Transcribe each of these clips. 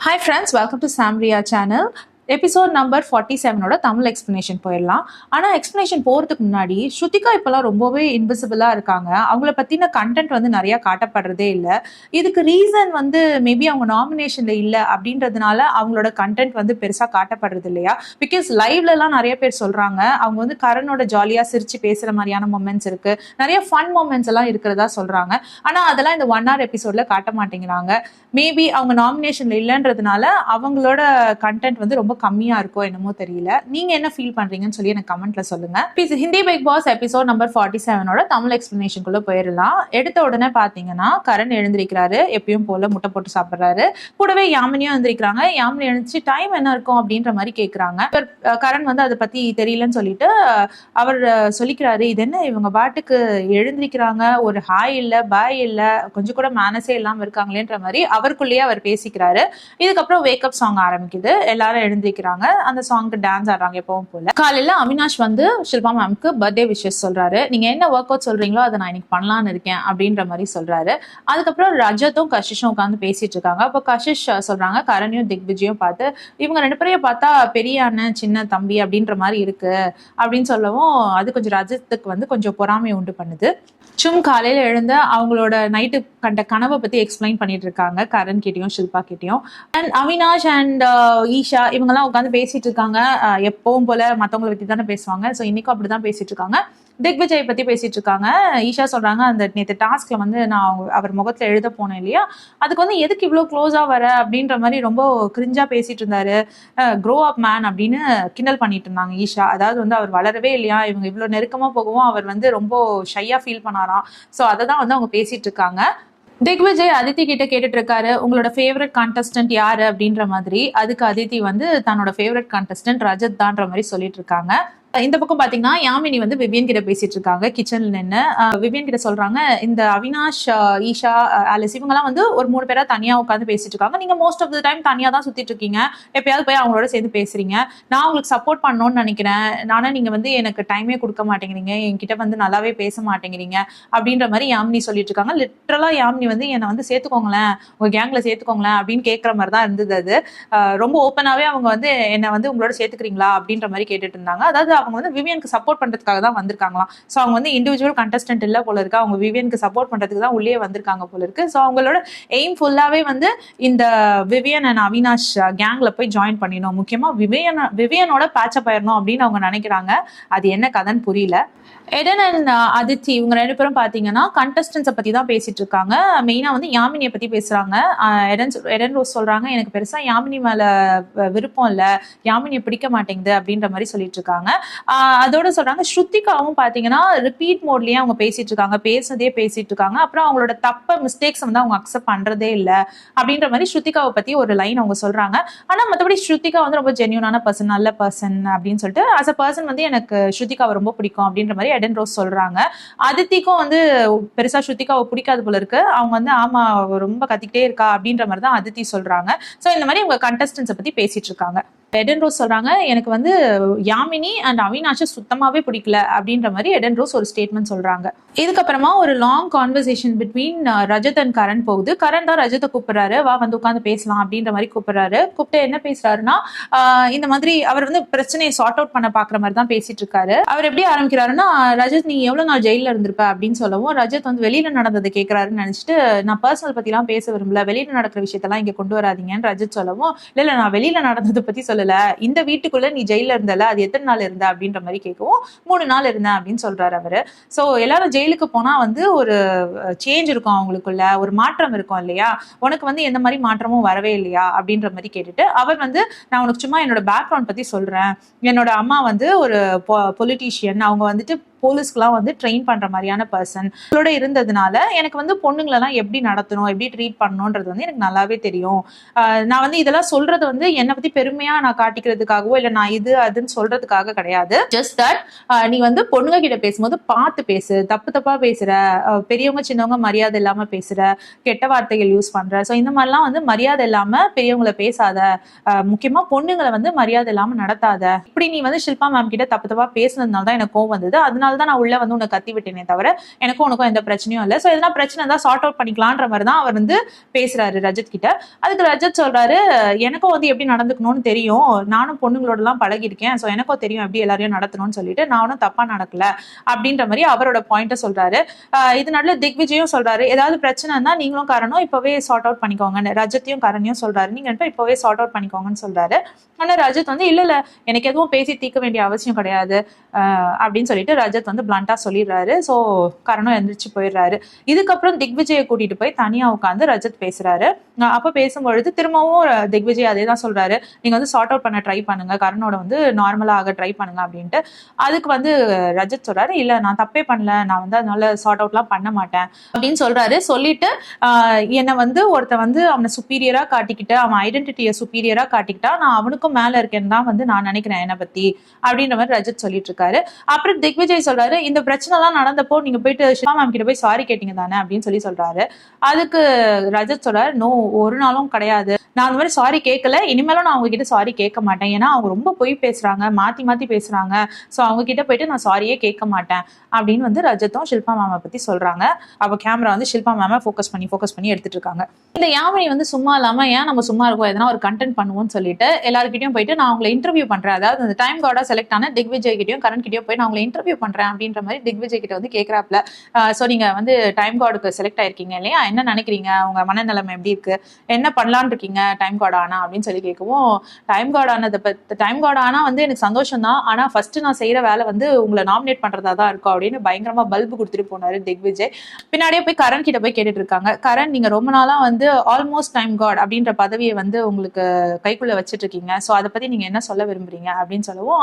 Hi friends, welcome to Samria channel. Episode number 47ஓட Tamil explanation போயிடலாம். ஆனால் எக்ஸ்பிளனேஷன் போகிறதுக்கு முன்னாடி ஸ்ருதிகா இப்போலாம் ரொம்பவே இன்விசிபிளாக இருக்காங்க. அவங்கள பற்றின கண்டென்ட் வந்து நிறையா காட்டப்படுறதே இல்லை. இதுக்கு ரீசன் வந்து மேபி அவங்க நாமினேஷனில் இல்லை அப்படின்றதுனால அவங்களோட கண்டென்ட் வந்து பெருசாக காட்டப்படுறது இல்லையா? பிகாஸ் லைவ்லலாம் நிறைய பேர் சொல்கிறாங்க அவங்க வந்து கரனோட ஜாலியாக சிரித்து பேசுகிற மாதிரியான மொமெண்ட்ஸ் இருக்குது, நிறைய ஃபன் மொமெண்ட்ஸ் எல்லாம் இருக்கிறதா சொல்கிறாங்க. ஆனால் அதெல்லாம் இந்த 1 hour எபிசோடில் காட்ட மாட்டேங்கிறாங்க. மேபி அவங்க நாமினேஷனில் இல்லைன்றதுனால அவங்களோட கண்டென்ட் வந்து ரொம்ப கம்மியா இருக்கோ என்னமோ தெரியல. நீங்க என்ன ஃபீல் பண்றீங்கன்னு சொல்லி எனக்கு கமெண்ட்ல சொல்லுங்க. Hindi Bigg Boss episode number 47ஓட தமிழ் எக்ஸ்பிளனேஷனுக்குள்ள போயிடலாம். எடுத்த உடனே பாத்தீங்கன்னா கரண் எழுந்திருக்கிறாரு, எப்பயும் போல முட்டை போட்டு சாப்பிடுறாரு. கூடவே யாமினியும் எழுந்திருக்கிறாங்க. யாமினி எழுந்துச்சு டைம் என்ன இருக்கும் அப்படின்ற மாதிரி கேட்கறாங்க. கரண் வந்து அதை பத்தி தெரியலன்னு சொல்லிட்டு அவர் சொல்லிக்கிறாரு, இது என்ன இவங்க பாட்டுக்கு எழுந்திருக்கிறாங்க, ஒரு ஹாய் இல்ல பாய் இல்ல, கொஞ்சம் கூட மேனஸே இல்லாம இருக்காங்களேன்ற மாதிரி அவருக்குள்ளேயே அவர் பேசிக்கிறாரு. இதுக்கப்புறம் வேக்கப் சாங் ஆரம்பிக்குது. எல்லாரும் எழுந்திருக்கிறாங்க. அந்த சாங்க்கு டான்ஸ் ஆடுறாங்க எப்பவும் போல. காலையில அவினாஷ் வந்து ஷில்பா மேம்க்கு பர்த்டே விஷஸ் சொல்றாரு. நீங்க என்ன ஒர்க் அவுட் சொல்றீங்களோ அதை நான் இன்னைக்கு பண்ணலான்னு இருக்கேன் அப்படின்ற மாதிரி சொல்றாரு. அதுக்கப்புறம் ரஜத்தும் கஷிஷும் உட்காந்து பேசிட்டு இருக்காங்க. அப்போ கஷிஷ் சொல்றாங்க கரணையும் திக்விஜயும் பார்த்து, இவங்க 2 பேரையும் பார்த்தா பெரிய அண்ணன் சின்ன தம்பி அப்படின்ற மாதிரி இருக்கு அப்படின்னு சொல்லவும் அது கொஞ்சம் ரஜத்துக்கு வந்து கொஞ்சம் பொறாமை உண்டு பண்ணுது. காலையில எழுந்து அவங்களோட நைட்டு கண்ட கனவை பத்தி எக்ஸ்பிளைன் பண்ணிட்டு இருக்காங்க கரண் கிட்டயும் ஷில்பா கிட்டயும். அண்ட் அவினாஷ் அண்ட் ஈஷா இவங்கெல்லாம் உட்காந்து பேசிட்டு இருக்காங்க. எப்பவும் போல மத்தவங்களை பத்தி தானே பேசுவாங்க. ஸோ இன்னைக்கும் அப்படிதான் பேசிட்டு இருக்காங்க. திக்விஜய் பத்தி பேசிட்டு இருக்காங்க. ஈஷா சொல்றாங்க, அந்த நேற்று டாஸ்க்ல வந்து நான் அவர் முகத்துல எழுத போனேன் இல்லையா, அதுக்கு வந்து எதுக்கு இவ்வளோ க்ளோஸா வர அப்படின்ற மாதிரி ரொம்ப கிரிஞ்சா பேசிட்டு இருந்தாரு. க்ரோ அப் மேன் அப்படின்னு கிண்டல் பண்ணிட்டு இருந்தாங்க ஈஷா. அதாவது வந்து அவர் வளரவே இல்லையா, இவங்க இவ்வளோ நெருக்கமா போகவும் அவர் வந்து ரொம்ப ஷையா ஃபீல் பண்ணாராம். ஸோ அதை தான் வந்து அவங்க பேசிட்டு இருக்காங்க. திக்விஜய் அதித்தி கிட்ட கேட்டுட்டு இருக்காரு, உங்களோட ஃபேவரட் கான்டெஸ்டன்ட் யாரு அப்படின்ற மாதிரி. அதுக்கு அதித்தி வந்து தன்னோட ஃபேவரட் கான்டெஸ்டன்ட் ரஜத் தான்ற மாதிரி சொல்லிட்டு இருக்காங்க. இந்த பக்கம் பாத்தீங்கன்னா யாமினி வந்து விவியன் கிட்ட பேசிட்டு இருக்காங்க கிச்சன்ல நின்று. விவியன் கிட்ட சொல்றாங்க, இந்த அவினாஷ் ஈஷா ஆலிஸ் இவங்கெல்லாம் வந்து ஒரு 3 பேரா தனியா உட்காந்து பேசிட்டு இருக்காங்க. நீங்க மோஸ்ட் ஆஃப் த டைம் தனியா தான் சுத்திட்டு இருக்கீங்க, எப்பயாவது போய் அவங்களோட சேர்ந்து பேசுறீங்க. நான் உங்களுக்கு சப்போர்ட் பண்ணணும்னு நினைக்கிறேன், ஆனா நீங்க வந்து எனக்கு டைமே கொடுக்க மாட்டேங்கிறீங்க, என்கிட்ட வந்து நல்லாவே பேச மாட்டேங்கிறீங்க அப்படின்ற மாதிரி யாமினி சொல்லிட்டு இருக்காங்க. லிட்டரலா யாமினி வந்து என்னை வந்து சேர்த்துக்கோங்களேன், உங்க கேங்ல சேர்த்துக்கோங்களேன் அப்படின்னு கேட்கற மாதிரி தான் இருந்தது. அது ரொம்ப ஓப்பனாவே அவங்க வந்து என்னை வந்து உங்களோட சேர்த்துக்கிறீங்களா அப்படின்ற மாதிரி கேட்டுட்டு இருந்தாங்க. அதாவது அவங்க வந்து விவியனுக்கு சப்போர்ட் பண்றதுக்காக தான் வந்திருக்காங்களாம். ஸோ அவங்க வந்து இண்டிவிஜுவல் கண்டஸ்டன்ட் இல்ல போல இருக்கு, அவங்க விவியனுக்கு சப்போர்ட் பண்றதுக்கு தான் உள்ளே வந்திருக்காங்க போல இருக்கு. ஸோ அவங்களோட எய்ம் ஃபுல்லாவே வந்து இந்த விவியன் அண்ட் அவினாஷ் கேங்ல போய் ஜாயின் பண்ணிடணும், முக்கியமா விவியனோட பேட்சப் ஆயிடணும் அப்படின்னு அவங்க நினைக்கிறாங்க. அது என்ன கதைன்னு புரியல. எடன் அண்ட் அதித்தி இவங்க 2 பேரும் பாத்தீங்கன்னா கண்டஸ்டன்ஸை பத்தி தான் பேசிட்டு இருக்காங்க. மெயினா வந்து யாமினியை பத்தி பேசுறாங்க. எடன் ரோஸ் சொல்றாங்க, எனக்கு பெருசா யாமினி மேல விருப்பம் இல்ல, யாமினியை பிடிக்க மாட்டேங்குது அப்படின்ற மாதிரி சொல்லிட்டு இருக்காங்க. அதோட சொல்றாங்க ஸ்ருதிகாவும் பாத்தீங்கன்னா ரிப்பீட் மோட்லயே அவங்க பேசிட்டு இருக்காங்க, பேசுறதே பேசிட்டு இருக்காங்க. அப்புறம் அவங்களோட மிஸ்டேக்ஸ் வந்து அவங்க அக்செப்ட் பண்றதே இல்லை அப்படின்ற மாதிரி ஸ்ருதிகாவை பத்தி ஒரு லைன் அவங்க சொல்றாங்க. ஆனா மற்றபடி ஸ்ருதிகா வந்து ரொம்ப ஜென்யூனான பர்சன், நல்ல பர்சன் அப்படின்னு சொல்லிட்டு அஸ் அ பர்சன் வந்து எனக்கு ஸ்ருதிகாவை ரொம்ப பிடிக்கும் அப்படின்ற மாதிரி எடன் ரோஸ் சொல்றாங்க. அதித்திக்கும் வந்து பெருசா ஸ்ருதிகாவை பிடிக்காது போல இருக்கு. அவங்க வந்து ஆமா ரொம்ப கத்திக்கிட்டே இருக்கா அப்படின்ற மாதிரி தான் அதித்தி சொல்றாங்க. சோ இந்த மாதிரி உங்க கண்டஸ்டன்ஸை பத்தி பேசிட்டு இருக்காங்க. எடன் ரோஸ் சொல்றாங்க, எனக்கு வந்து யாமினி அண்ட் அவினாஷை சுத்தமாவே பிடிக்கல அப்படின்ற மாதிரி எடன் ரோஸ் ஒரு ஸ்டேட்மெண்ட் சொல்றாங்க. இதுக்கப்புறமா ஒரு long conversation between Rajat and Karan போகுது. கரண் தான் ரஜத்தை கூப்பிடுறாரு, வா வந்து உட்காந்து பேசலாம் அப்படின்ற மாதிரி கூப்பிடுறாரு. கூப்பிட்டு என்ன பேசுறாருன்னா, இந்த மாதிரி அவர் வந்து பிரச்சனையை சார்ட் அவுட் பண்ண பாக்குற மாதிரி தான் பேசிட்டு இருக்காரு. அவர் எப்படி ஆரம்பிக்கிறாருன்னா, ரஜத் நீ எவ்வளவு நாள் ஜெயில இருந்திருப்ப அப்படின்னு சொல்லவும் ரஜத் வந்து வெளியில நடந்ததை கேட்கிறாருன்னு நினைச்சிட்டு, நான் பர்சனல் பத்தி எல்லாம் பேச விரும்பல, வெளியில நடக்கிற விஷயத்தெல்லாம் இங்க கொண்டு வராதீங்கன்னு ரஜத் சொல்லவும், இல்ல நான் வெளியில நடந்ததை பத்தி சொல்லல, இந்த வீட்டுக்குள்ள நீ ஜெயில இருந்தல அது எத்தனை நாள் இருந்த அப்படின்ற மாதிரி கேட்கவும் 3 நாள் இருந்தேன் அப்படின்னு சொல்றாரு அவரு. சோ எல்லாரும் ஜெயிலுக்கு போனா வந்து ஒரு சேஞ்ச் இருக்கும், அவங்களுக்குள்ள ஒரு மாற்றம் இருக்கும் இல்லையா, உனக்கு வந்து எந்த மாதிரி மாற்றமும் வரவே இல்லையா அப்படின்ற மாதிரி கேட்டுட்டு அவர் வந்து, நான் உனக்கு சும்மா என்னோட பேக்ரவுண்ட் பத்தி சொல்றேன், என்னோட அம்மா வந்து ஒரு பொலிட்டீஷியன், அவங்க வந்துட்டு போலீஸ்க்குலாம் வந்து ட்ரெயின் பண்ற மாதிரியான பர்சன் இருந்ததுனால எனக்கு வந்து பொண்ணுங்களெல்லாம் எப்படி நடத்தணும், எப்படி ட்ரீட் பண்ணணும்ன்றது வந்து எனக்கு நல்லாவே தெரியும். நான் வந்து இதெல்லாம் சொல்றது வந்து என்னை பத்தி பெருமையா நான் காட்டிக்கிறதுக்காகவோ இல்லை நான் இது அதுன்னு சொல்றதுக்காக கிடையாது. ஜஸ்ட் தட் நீ வந்து பொண்ணுங்க கிட்ட பேசும்போது பார்த்து பேசு, தப்பு தப்பா பேசுற, பெரியவங்க சின்னவங்க மரியாதை இல்லாம பேசுற, கெட்ட வார்த்தைகள் யூஸ் பண்ற, ஸோ இந்த மாதிரிலாம் வந்து மரியாதை இல்லாம பெரியவங்களை பேசாத, முக்கியமா பொண்ணுங்களை வந்து மரியாதை இல்லாம நடத்தாத. இப்படி நீ வந்து ஷில்பா மேம் கிட்ட தப்பு தப்பா பேசுனதுனால தான் எனக்கு கோவம் வந்தது, அதனால அதனால தான் நான் உள்ள வந்து உன்னை கத்தி விட்டேனே தவிர எனக்கும் உனக்கும் எந்த பிரச்சனையும் இல்லை. ஸோ எதனா பிரச்சனை தான் சார்ட் அவுட் பண்ணிக்கலான்ற மாதிரி தான் அவர் வந்து பேசுறாரு ரஜத் கிட்ட. அதுக்கு ரஜத் சொல்றாரு, எனக்கும் வந்து எப்படி நடந்துக்கணும்னு தெரியும், நானும் பொண்ணுங்களோட எல்லாம் பழகிருக்கேன், ஸோ எனக்கும் தெரியும் எப்படி எல்லாரையும் நடத்தணும்னு சொல்லிட்டு நான் ஒன்றும் தப்பா நடக்கல அப்படின்ற மாதிரி அவரோட பாயிண்ட சொல்றாரு. இது நடுல திக்விஜயும் சொல்றாரு, ஏதாவது பிரச்சனைனா நீங்களும் காரணம் இப்பவே சார்ட் அவுட் பண்ணிக்கோங்க. ரஜத்தையும் கரணையும் சொல்றாரு, நீங்க இப்பவே சார்ட் அவுட் பண்ணிக்கோங்கன்னு சொல்றாரு. ஆனா ரஜத் வந்து இல்ல எனக்கு எதுவும் பேசி தீர்க்க வேண்டிய அவசியம் கிடையாது அப்படின்னு சொல்லிட்டு ரஜத் வந்து பிளண்டா சொல்லிடுறாரு. ஸோ கரணும் எந்திரிச்சு போயிடுறாரு. இதுக்கப்புறம் திக்விஜயை கூட்டிட்டு போய் தனியா உட்காந்து ரஜத் பேசுறாரு. அப்ப பேசும்பொழுது திரும்பவும் திக்விஜய் அதே தான் சொல்றாரு, நீங்க வந்து சார்ட் அவுட் பண்ண ட்ரை பண்ணுங்க, கரனோட வந்து நார்மலா ஆக ட்ரை பண்ணுங்க அப்படின்ட்டு. அதுக்கு வந்து ரஜத் சொல்றாரு, இல்ல நான் தப்பே பண்ணல, நான் வந்து அதனால சார்ட் அவுட்லாம் பண்ண மாட்டேன் அப்படின்னு சொல்றாரு. சொல்லிட்டு என்னை வந்து ஒருத்த வந்து அவனை சுப்பீரியரா காட்டிக்கிட்டு அவன் ஐடென்டிட்டியை சுப்பீரியரா காட்டிக்கிட்டா நான் அவனுக்கும் மேல இருக்கேன்னு தான் வந்து நான் நினைக்கிறேன் என்னை பத்தி அப்படின்ற மாதிரி ரஜத் சொல்லிட்டு இருக்காரு. அப்புறம் திக்விஜய் சொல்றாரு, இந்த பிரச்சனை எல்லாம் நடந்தப்போ நீங்க போயிட்டு ஷில்பா மேம் கிட்ட போய் சாரி கேட்டீங்க தானே அப்படின்னு சொல்றாரு. அதுக்கு ரஜத் சொல்றாரு, நோ, ஒரு நாளும் கிடையாது, நான் அந்த மாதிரி சாரி கேட்கல, இனிமேலும் நான் அவங்க கிட்ட சாரி கேட்க மாட்டேன், ஏன்னா அவங்க ரொம்ப பொய் பேசுறாங்க, மாத்தி மாத்தி பேசுறாங்க, ஸோ அவங்க கிட்ட போயிட்டு நான் சாரியே கேட்க மாட்டேன் அப்படின்னு வந்து ரஜத்தும் ஷில்பா மேமை பத்தி சொல்றாங்க. அப்ப கேமரா வந்து ஷில்பா மேமை ஃபோக்கஸ் பண்ணி எடுத்துட்டு இருக்காங்க. இந்த யாமினி வந்து சும்மா இல்லாம ஏன் நம்ம சும்மா இருக்கோம், எதனா ஒரு கண்டென்ட் பண்ணுவோம்னு சொல்லிட்டு எல்லாருக்கிட்டையும் போயிட்டு நான் அவங்களை இன்டர்வியூ பண்றேன், அதாவது அந்த டைம் கார்டா செலக்ட் ஆன திக்விஜய் கிட்டையும் கரண் கிட்டையும் போய் நான் அவங்களை இன்டர்வியூ பண்றேன் அப்படின்ற மாதிரி திக்விஜய் கிட்ட வந்து கேட்கறாப்ல. ஸோ நீங்க வந்து டைம் கார்டுக்கு செலக்ட் ஆயிருக்கீங்க இல்லையா, என்ன நினைக்கிறீங்க, உங்க மனநிலைமை எப்படி இருக்கு, என்ன பண்ணலான் இருக்கீங்க டைம் கார்டு ஆனா அப்படின்னு சொல்லி கேட்கவும், டைம் கார்டு ஆனா வந்து எனக்கு சந்தோஷம் தான், ஆனா ஃபர்ஸ்ட் நான் செய்யற வேலை வந்து உங்களை நாமினேட் பண்றதா தான் இருக்கும் அப்படின்னு பயங்கரமா பல்பு கொடுத்துட்டு போனாரு திக்விஜய். பின்னாடியே போய் கரண் கிட்ட போய் கேட்டுட்டு இருக்காங்க, கரண் நீங்க ரொம்ப நாளா வந்து ஆல்மோஸ்ட் டைம் கார்டு அப்படின்ற பதவியை வந்து உங்களுக்கு கைக்குள்ள வச்சிட்டு இருக்கீங்க, ஸோ அதை பத்தி நீங்க என்ன சொல்ல விரும்புறீங்க அப்படின்னு சொல்லவும்,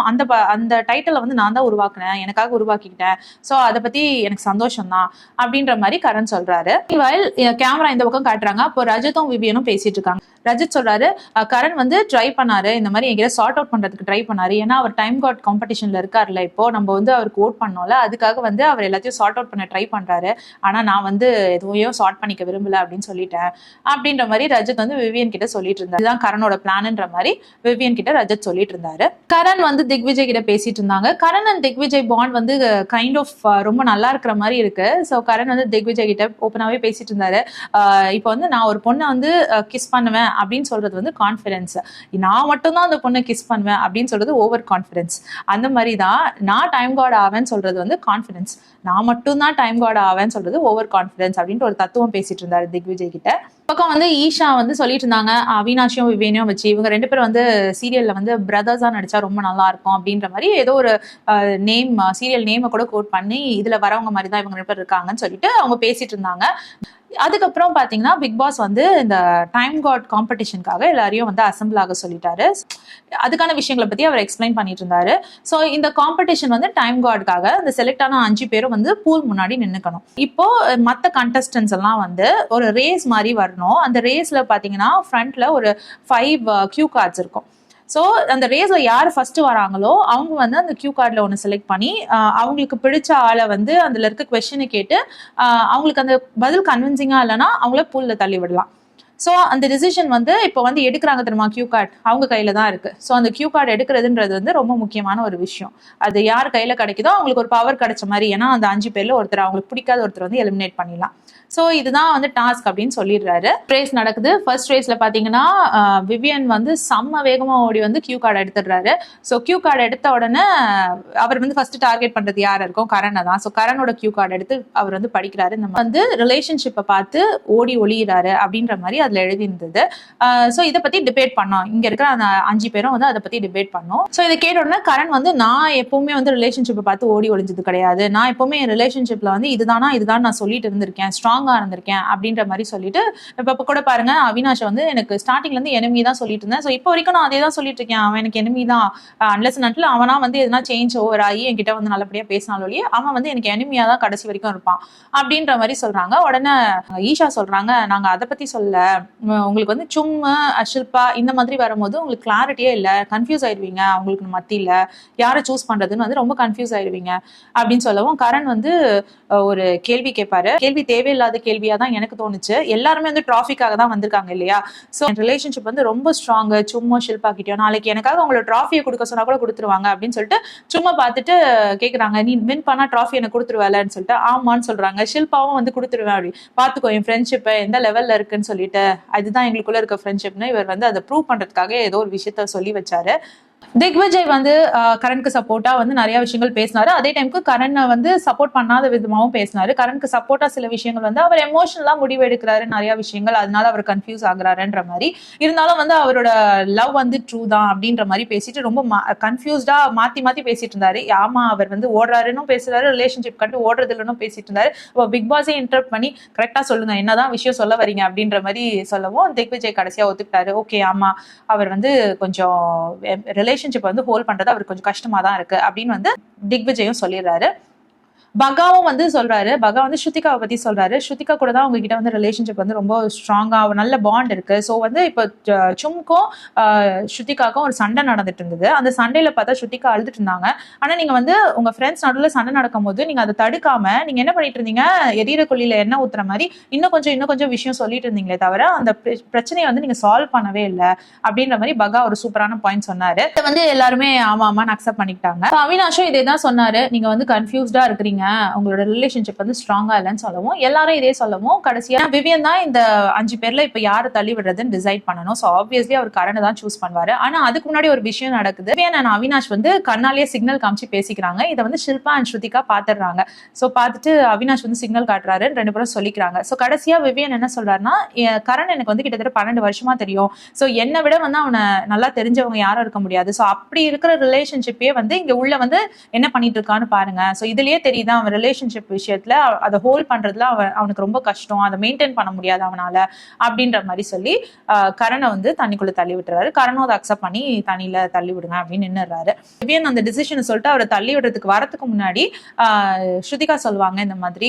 அந்த டைட்டிலை வந்து நான் தான் உருவாக்குனேன், எனக்காக உருவாக்கிக்கிட்டேன், ஸோ அதை பத்தி எனக்கு சந்தோஷம் தான் அப்படின்ற மாதிரி கரண் சொல்றாரு. கேமரா இந்த பக்கம் காட்டுறாங்க. அப்போ ரஜத்தும் விவியனும் பேசிட்டு இருக்காங்க. ரஜத் சொல்றாரு, கரண் வந்து ட்ரை பண்ணாரு, இந்த மாதிரி எங்கிட்ட சார்ட் அவுட் பண்றதுக்கு ட்ரை பண்ணாரு, ஏன்னா அவர் டைம் கார்டு காம்படிஷன்ல இருக்காருல்ல, இப்போ நம்ம வந்து அவருக்கு ஓட் பண்ணோம்ல, அதுக்காக வந்து அவர் எல்லாத்தையும் சார்ட் அவுட் பண்ண ட்ரை பண்றாரு, ஆனா நான் வந்து எதுவும் சார்ட் பண்ணிக்க விரும்பல அப்படின்னு சொல்லிட்டேன் அப்படின்ற மாதிரி ரஜத் வந்து விவியன் கிட்ட சொல்லிட்டு இருந்தாரு. இதுதான் கரணோட பிளான்ன்ற மாதிரி விவியன் கிட்ட ரஜத் சொல்லிட்டு இருந்தாரு. கரண் வந்து திக்விஜய் கிட்ட பேசிட்டு இருந்தாங்க. கரண் அண்ட் திக்விஜய் பாண்ட் வந்து கைண்ட் ஆஃப் ரொம்ப நல்லா இருக்கிற மாதிரி இருக்கு. ஸோ கரண் வந்து திக்விஜய் கிட்ட ஓப்பனாவே பேசிட்டு இருந்தாரு. இப்போ வந்து நான் ஒரு பொண்ணை வந்து கிஸ் பண்ணுவேன் அப்படின்னு சொல்றது வந்து கான்ஃபிடன்ஸ், நான் மட்டும்தான் அந்த பொண்ணை கிஸ் பண்ணுவேன் அப்படின்னு சொல்றது ஓவர் கான்ஃபிடன்ஸ். அந்த மாதிரி தான் நான் டைம் கார்டு ஆவேன்னு சொல்றது வந்து கான்ஃபிடன்ஸ், நான் மட்டும்தான் டைம் கார்டு ஆவேன்னு சொல்றது ஓவர் கான்ஃபிடன்ஸ் அப்படின்ட்டு ஒரு தத்துவம் பேசிட்டு இருந்தாரு திக்விஜய் கிட்ட. பக்கம் வந்து ஈஷா வந்து சொல்லிட்டு இருந்தாங்க, அவினாஷியும் விவேனையும் வச்சு இவங்க ரெண்டு பேரும் வந்து சீரியல்ல வந்து பிரதர்ஸா நடிச்சா ரொம்ப நல்லா இருக்கும் அப்படின்ற மாதிரி ஏதோ ஒரு நேம், சீரியல் நேமை கூட கோட் பண்ணி இதுல வரவங்க மாதிரி தான் இவங்க ரெண்டு பேர் இருக்காங்கன்னு சொல்லிட்டு அவங்க பேசிட்டு இருந்தாங்க. அதுக்கப்புறம் பாத்தீங்கன்னா பிக் பாஸ் வந்து இந்த டைம் கார்டு காம்படிஷனுக்காக எல்லாரையும் வந்து அசம்பிள் ஆக சொல்லிட்டாரு. அதுக்கான விஷயங்களை பத்தி அவர் எக்ஸ்பிளைன் பண்ணிட்டு இருந்தாரு. ஸோ இந்த காம்படிஷன் வந்து டைம் கார்டுக்காக இந்த செலக்ட் ஆன 5 பேரும் வந்து பூல் முன்னாடி நின்னுக்கணும். இப்போ மற்ற கண்டஸ்டன்ஸ் எல்லாம் வந்து ஒரு ரேஸ் மாதிரி வரணும். அந்த ரேஸ்ல பாத்தீங்கன்னா ஃப்ரண்ட்ல ஒரு 5 கியூ கார்ட்ஸ் இருக்கும். ஸோ அந்த ரேஸ்ல யார் ஃபர்ஸ்ட் வராங்களோ அவங்க வந்து அந்த கியூ கார்டில் ஒன்று செலக்ட் பண்ணி அவங்களுக்கு பிடிச்ச ஆளை வந்து அதில் இருக்க கொஸ்டினை கேட்டு அவங்களுக்கு அந்த பதில் கன்வின்சிங்காக இல்லைன்னா அவங்கள பூல்ல தள்ளி விடலாம். ஸோ அந்த டிசிஷன் வந்து இப்போ வந்து எடுக்கிறாங்க தெரியுமா, கியூ கார்டு அவங்க கையில தான் இருக்கு. ஸோ அந்த கியூ கார்டு எடுக்கிறதுன்றது வந்து ரொம்ப முக்கியமான ஒரு விஷயம். அது யார் கையில கிடைக்குதோ அவங்களுக்கு ஒரு பவர் கிடைச்ச மாதிரி, ஏன்னா அந்த 5 பேர்ல ஒருத்தர் அவங்களுக்கு பிடிக்காத ஒருத்தர் வந்து எலிமினேட் பண்ணிடலாம். ஸோ இதுதான் வந்து டாஸ்க் அப்படின்னு சொல்லிடுறாரு. ரேஸ் நடக்குது. ஃபர்ஸ்ட் ரேஸ்ல பாத்தீங்கன்னா விவியன் வந்து செம்ம வேகமா ஓடி வந்து கியூ கார்டு எடுத்துடுறாரு. ஸோ கியூ கார்டு எடுத்த உடனே அவர் வந்து ஃபர்ஸ்ட் டார்கெட் பண்றது யார் இருக்கும், கரணை தான். ஸோ கரணோட கியூ கார்டு எடுத்து அவர் வந்து படிக்கிறாரு. இந்த வந்து ரிலேஷன்ஷிப்பை பார்த்து ஓடி ஒளியிறாரு அப்படின்ற மாதிரி அதுல எழுதி இருந்தது. ஸோ இதை பத்தி டிபேட் பண்ணோம், இங்க இருக்கிற அந்த 5 பேரும் வந்து அதை பத்தி டிபேட் பண்ணோம். ஸோ இதை கேட்ட உடனே கரண் வந்து நான் எப்பவுமே வந்து ரிலேஷன்ஷிப்பை பார்த்து ஓடி ஒளிஞ்சது கிடையாது, நான் எப்பவுமே என் ரிலேஷன்ஷிப்ல வந்து இதுதான் நான் சொல்லிட்டு இருந்திருக்கேன், ஸ்ட்ராங்கா இருந்திருக்கேன் அப்படின்ற மாதிரி சொல்லிட்டு, இப்ப கூட பாருங்க அவினாஷ் வந்து எனக்கு ஸ்டார்டிங்ல இருந்து எனிமி தான் சொல்லிட்டு இருந்தேன், ஸோ இப்போ வரைக்கும் நான் அதே தான் சொல்லிட்டு இருக்கேன், அவன் எனக்கு எனிமி தான், அன்லெஸ் நட்டில் அவனா வந்து எதனா சேஞ்ச் ஓவர் ஆகி என்கிட்ட வந்து நல்லபடியா பேசினாலோயே அவன் வந்து எனக்கு எனிமியா தான் கடைசி வரைக்கும் இருப்பான் அப்படின்ற மாதிரி சொல்றாங்க. உடனே ஈஷா சொல்றாங்க, நாங்க அதை பத்தி சொல்ல, உங்களுக்கு வந்து சும்மா ஷில்பா இந்த மாதிரி வரும்போது உங்களுக்கு கிளாரிட்டியே இல்லை, கன்ஃபியூஸ் ஆயிடுவீங்க, அவங்களுக்கு மத்தியில யாரை சூஸ் பண்றதுன்னு வந்து ரொம்ப கன்ஃபியூஸ் ஆயிடுவீங்க அப்படின்னு சொல்லவும், கரண் வந்து ஒரு கேள்வி கேட்பாரு. கேள்வி தேவையில்லாத இல்லாத கேள்வியா தான் எனக்கு தோணுச்சு. எல்லாருமே வந்து டிராஃபிக்காக தான் வந்திருக்காங்க இல்லையா? ஸோ ரிலேஷன்ஷிப் வந்து ரொம்ப ஸ்ட்ராங். சும்மா ஷில்பா கிட்டயோ நாளைக்கு எனக்காக உங்களோட ட்ராஃபியை கொடுக்க சொன்னா கூட கொடுத்துருவாங்க அப்படின்னு சொல்லிட்டு சும்மா பார்த்துட்டு கேட்குறாங்க, நீ வின் பண்ணா ட்ராஃபி எனக்கு கொடுத்துருவேலன்னு சொல்லிட்டு ஆமான்னு சொல்றாங்க. ஷில்பாவும் வந்து கொடுத்துருவேன் அப்படி பாத்துக்கோ என் ஃப்ரெண்ட்ஷிப் எந்த லெவல்ல இருக்குன்னு சொல்லிட்டு, அதுதான் எங்களுக்குள்ள இருக்க ஃப்ரெண்ட்ஷிப்னு இவர் வந்து அதை ப்ரூவ் பண்றதுக்காக ஏதோ ஒரு விஷயத்த சொல்லி வச்சாரு. திக்விஜய் வந்து கரண்க்கு சப்போர்ட்டா வந்து நிறைய விஷயங்கள் பேசினாரு. அதே டைமுக்கு கரண் வந்து சப்போர்ட் பண்ணாத விதமாவும் பேசினாரு. கரண்க்கு சப்போர்ட்டா சில விஷயங்கள் வந்து அவர் எமோஷனலா முடிவு எடுக்கிறாரு நிறைய விஷயங்கள், அதனால அவர் கன்ஃபியூஸ் ஆகுறாருன்ற மாதிரி. இருந்தாலும் வந்து அவரோட லவ் வந்து ட்ரூ தான் அப்படின்ற மாதிரி பேசிட்டு ரொம்ப கன்ஃபியூஸ்டா மாத்தி மாத்தி பேசிட்டு இருந்தாரு. ஆமா அவர் வந்து ஓடுறாருன்னு பேசுறாரு, ரிலேஷன்ஷிப் கண்டு ஓடுறது இல்லைன்னு பேசிட்டு இருந்தாரு. பிக் பாஸே இன்டரப்ட் பண்ணி கரெக்டா சொல்லுங்க என்னதான் விஷயம் சொல்ல வரீங்க அப்படின்ற மாதிரி சொல்லவும் திக்விஜய் கடைசியா ஒத்துக்கிட்டாரு. ஓகே ஆமா அவர் வந்து கொஞ்சம் ரிலேஷன்ஷிப் வந்து ஹோல்ட் பண்றது அவருக்கு கொஞ்சம் கஷ்டமா தான் இருக்கு அப்படின்னு வந்து திக்விஜயும் சொல்லிடுறாரு. பகாவும் வந்து சொல்றாரு, பகா வந்து ஸ்ருதிகாவை பத்தி சொல்றாரு. ஸ்ருதிகா கூட தான் உங்ககிட்ட வந்து ரிலேஷன்ஷிப் வந்து ரொம்ப ஸ்ட்ராங்கா நல்ல பாண்ட் இருக்கு. ஸோ வந்து இப்போ சும்க்கும் ஸ்ருதிகாக்கும் ஒரு சண்டை நடந்துட்டு இருந்தது. அந்த சண்டையில பார்த்தா ஸ்ருதிகா அழுதுட்டு இருந்தாங்க. ஆனா நீங்க வந்து உங்க ஃப்ரெண்ட்ஸ் நடுவில் சண்டை நடக்கும் போது நீங்க அதை தடுக்காம நீங்க என்ன பண்ணிட்டு இருந்தீங்க, எரியிற கொள்ளியில எண்ணெய் ஊத்துற மாதிரி இன்னும் கொஞ்சம் விஷயம் சொல்லிட்டு இருந்தீங்களே தவிர அந்த பிரச்சனையை வந்து நீங்க சால்வ் பண்ணவே இல்லை அப்படின்ற மாதிரி பகா ஒரு சூப்பரான பாயிண்ட் சொன்னாரு. இதை வந்து எல்லாருமே ஆமா ஆமான்னு அக்செப்ட் பண்ணிக்கிட்டாங்க. அவினாஷும் இதே தான் சொன்னாரு, நீங்க வந்து கன்ஃபியூஸ்டா இருக்கிறீங்க, உங்களோட ரிலேஷன்ஷிப் வந்து ஸ்ட்ராங்கா இல்லைன்னு சொல்லவும் எல்லாரும் இதே சொல்லவும் கடைசியா விவியன் தான் இந்த 5 பேர்ல இப்ப யாரை தள்ளி விடுறதுன்னு டிசைட் பண்ணணும். ஸோ ஆப்வியஸ்லி அவர் கரணை தான் சூஸ் பண்ணுவாரு. ஆனா அதுக்கு முன்னாடி ஒரு விஷயம் நடக்குது. விவியன் அண்ட் அவினாஷ் வந்து கண்ணாலேயே சிக்னல் காமிச்சு பேசிக்கிறாங்க. இதை வந்து ஷில்பா அண்ட் ஸ்ருதிகா பாத்துடுறாங்க. ஸோ பார்த்துட்டு அவினாஷ் வந்து சிக்னல் காட்டுறாரு, 2 பேரும் சொல்லிக்கிறாங்க. ஸோ கடைசியா விவியன் என்ன சொல்றாருன்னா, கரண் எனக்கு வந்து கிட்டத்தட்ட 12 வருஷமா தெரியும். ஸோ என்னை விட வந்து அவனை நல்லா தெரிஞ்சவங்க யாரும் இருக்க முடியாது. ஸோ அப்படி இருக்கிற ரிலேஷன்ஷிப்பே வந்து இங்க உள்ள வந்து என்ன பண்ணிட்டு இருக்கான்னு பாருங்க. ஸோ இதுலயே தெரியுது அவன் ரிலேஷன்ஷிப் விஷயத்துல அதை ஹோல்ட் பண்றதுல அவனுக்கு ரொம்ப கஷ்டம், அதை மெயின்டைன் பண்ண முடியாது அவனால அப்படின்ற மாதிரி சொல்லி கரணை வந்து தண்ணிக்குள்ள தள்ளி விட்டுறாரு. கரணும் அதை அக்செப்ட் பண்ணி தண்ணியில தள்ளி விடுங்க அப்படின்னு நின்னுறாரு. விவியன் அந்த டிசிஷனை சொல்லிட்டு அவரை தள்ளி விடுறதுக்கு வரதுக்கு முன்னாடி ஸ்ருதிகா சொல்லுவாங்க, இந்த மாதிரி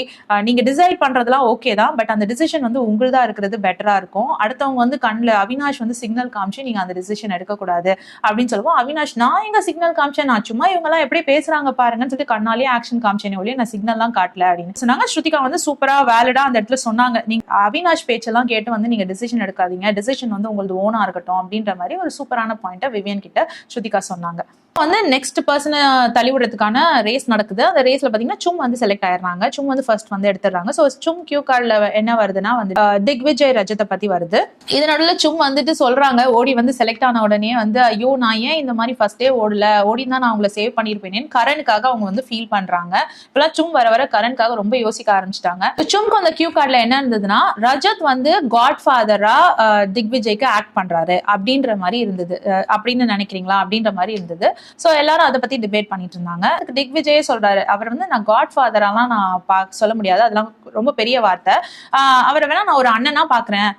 நீங்க டிசைட் பண்றதுலாம் ஓகே தான், பட் அந்த டிசிஷன் வந்து உங்களுதா இருக்கிறது பெட்டரா இருக்கும். அடுத்தவங்க வந்து கண்ணில் அவினாஷ் வந்து சிக்னல் காமிச்சு நீங்க அந்த டிசிஷன் எடுக்கக்கூடாது அப்படின்னு சொல்லுவோம். அவினாஷ் நான் எங்க சிக்னல் காமிச்சேன், நான் சும்மா இவங்க எல்லாம் எப்படி பேசுறாங்க பாருங்கன்னு சொல்லிட்டு கண்ணாலேயே ஆக்ஷன் காமிச்சேனே ஒழிய நான் சிக்னல் எல்லாம் காட்டல அப்படின்னு சொன்னாங்க. ஸ்ருதிகா வந்து சூப்பரா வேலிடா அந்த இடத்துல சொன்னாங்க, நீங்க அவினாஷ் பேச்செல்லாம் கேட்டு வந்து நீங்க டிசிஷன் எடுக்காதீங்க, டிசிஷன் வந்து உங்களுக்கு ஓனா இருக்கட்டும் அப்படின்ற மாதிரி ஒரு சூப்பரான பாயிண்ட விவியன் கிட்ட ஸ்ருதிகா சொன்னாங்க. வந்து நெக்ஸ்ட் பர்சனை தள்ளி விடுறதுக்கான ரேஸ் நடக்குது. அந்த ரேஸ்ல பாத்தீங்கன்னா சும் வந்து செலக்ட் ஆயிடுறாங்க. சும் வந்து ஃபர்ஸ்ட் வந்து எடுத்துடுறாங்க. ஸோ சும் கியூ கார்டுல என்ன வருதுன்னா வந்து திக்விஜய் ரஜத்தை பத்தி வருது. இது நடுவில் சும் வந்துட்டு சொல்றாங்க, ஓடி வந்து செலக்ட் ஆன உடனே வந்து ஐயோ நான் ஏன் இந்த மாதிரி ஃபர்ஸ்டே ஓடி தான் நான் அவங்களை சேவ் பண்ணிருப்பேனேன்னு கரனுக்காக அவங்க வந்து ஃபீல் பண்றாங்க. இப்பெல்லாம் சும் வர வர கரனுக்காக ரொம்ப யோசிக்க ஆரம்பிச்சிட்டாங்க. சும்க்கு அந்த கியூ கார்டுல என்ன இருந்ததுன்னா, ரஜத் வந்து காட் ஃபாதரா திக்விஜய்க்கு ஆக்ட் பண்றாரு அப்படின்ற மாதிரி இருந்தது. அப்படின்னு நினைக்கிறீங்களா அப்படின்ற மாதிரி இருந்தது. சோ எல்லாரும் அதை பத்தி டிபேட் பண்ணிட்டு இருந்தாங்க. திக்விஜயே சொல்றாரு, அவர் வந்து நான் காட் ஃபாதரெல்லாம் நான் சொல்ல முடியாது, அதெல்லாம் ரொம்ப பெரிய வார்த்தை, அவரை வேணா நான் ஒரு அண்ணனா பாக்குறேன்.